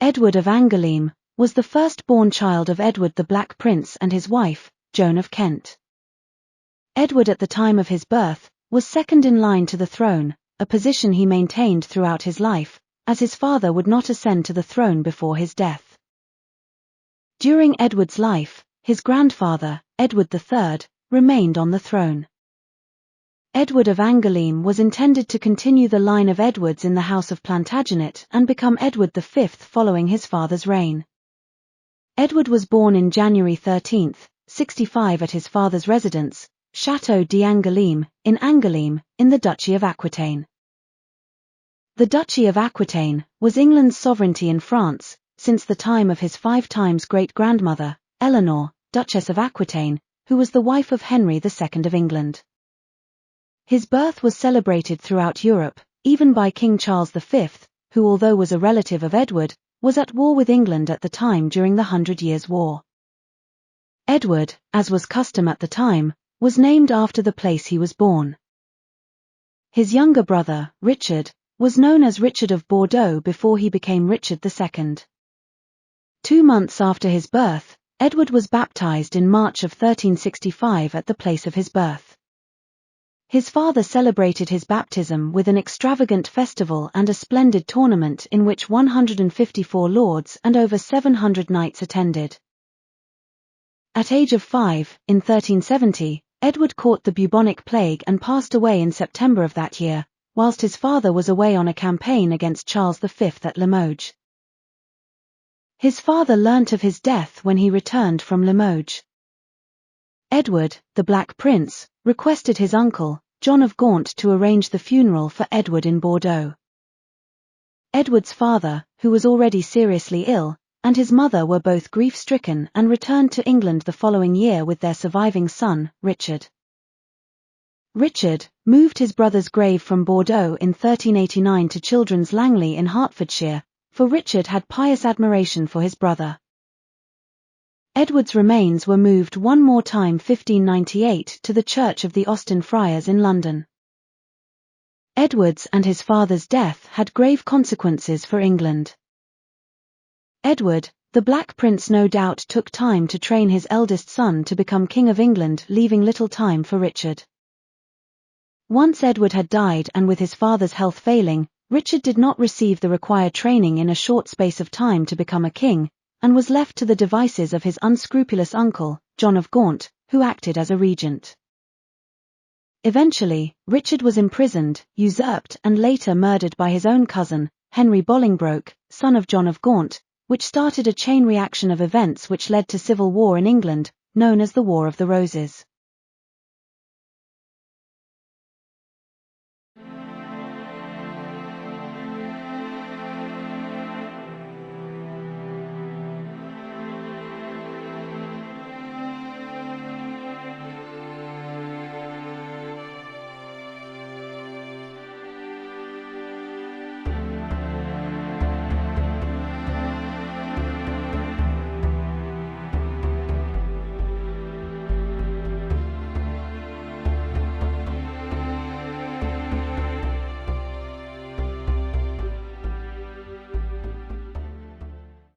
Edward of Angoulême was the first-born child of Edward the Black Prince and his wife, Joan of Kent. Edward at the time of his birth was second in line to the throne, a position he maintained throughout his life, as his father would not ascend to the throne before his death. During Edward's life, his grandfather, Edward III, remained on the throne. Edward of Angoulême was intended to continue the line of Edwards in the House of Plantagenet and become Edward V following his father's reign. Edward was born in January 1365 at his father's residence, Château d'Angoulême, in the Duchy of Aquitaine. The Duchy of Aquitaine was England's sovereignty in France, since the time of his 5 times great-grandmother, Eleanor, Duchess of Aquitaine, who was the wife of Henry II of England. His birth was celebrated throughout Europe, even by King Charles V, who although was a relative of Edward, was at war with England at the time during the 100 Years' War. Edward, as was custom at the time, was named after the place he was born. His younger brother, Richard, was known as Richard of Bordeaux before he became Richard II. 2 months after his birth, Edward was baptized in March of 1365 at the place of his birth. His father celebrated his baptism with an extravagant festival and a splendid tournament in which 154 lords and over 700 knights attended. At age of 5, in 1370, Edward caught the bubonic plague and passed away in September of that year, whilst his father was away on a campaign against Charles V at Limoges. His father learnt of his death when he returned from Limoges. Edward, the Black Prince, requested his uncle, John of Gaunt, to arrange the funeral for Edward in Bordeaux. Edward's father, who was already seriously ill, and his mother were both grief-stricken and returned to England the following year with their surviving son, Richard. Richard moved his brother's grave from Bordeaux in 1389 to Children's Langley in Hertfordshire, for Richard had pious admiration for his brother. Edward's remains were moved one more time 1598 to the Church of the Austin Friars in London. Edward's and his father's death had grave consequences for England. Edward, the Black Prince, no doubt took time to train his eldest son to become King of England, leaving little time for Richard. Once Edward had died and with his father's health failing, Richard did not receive the required training in a short space of time to become a king, and was left to the devices of his unscrupulous uncle, John of Gaunt, who acted as a regent. Eventually, Richard was imprisoned, usurped and later murdered by his own cousin, Henry Bolingbroke, son of John of Gaunt, which started a chain reaction of events which led to civil war in England, known as the War of the Roses.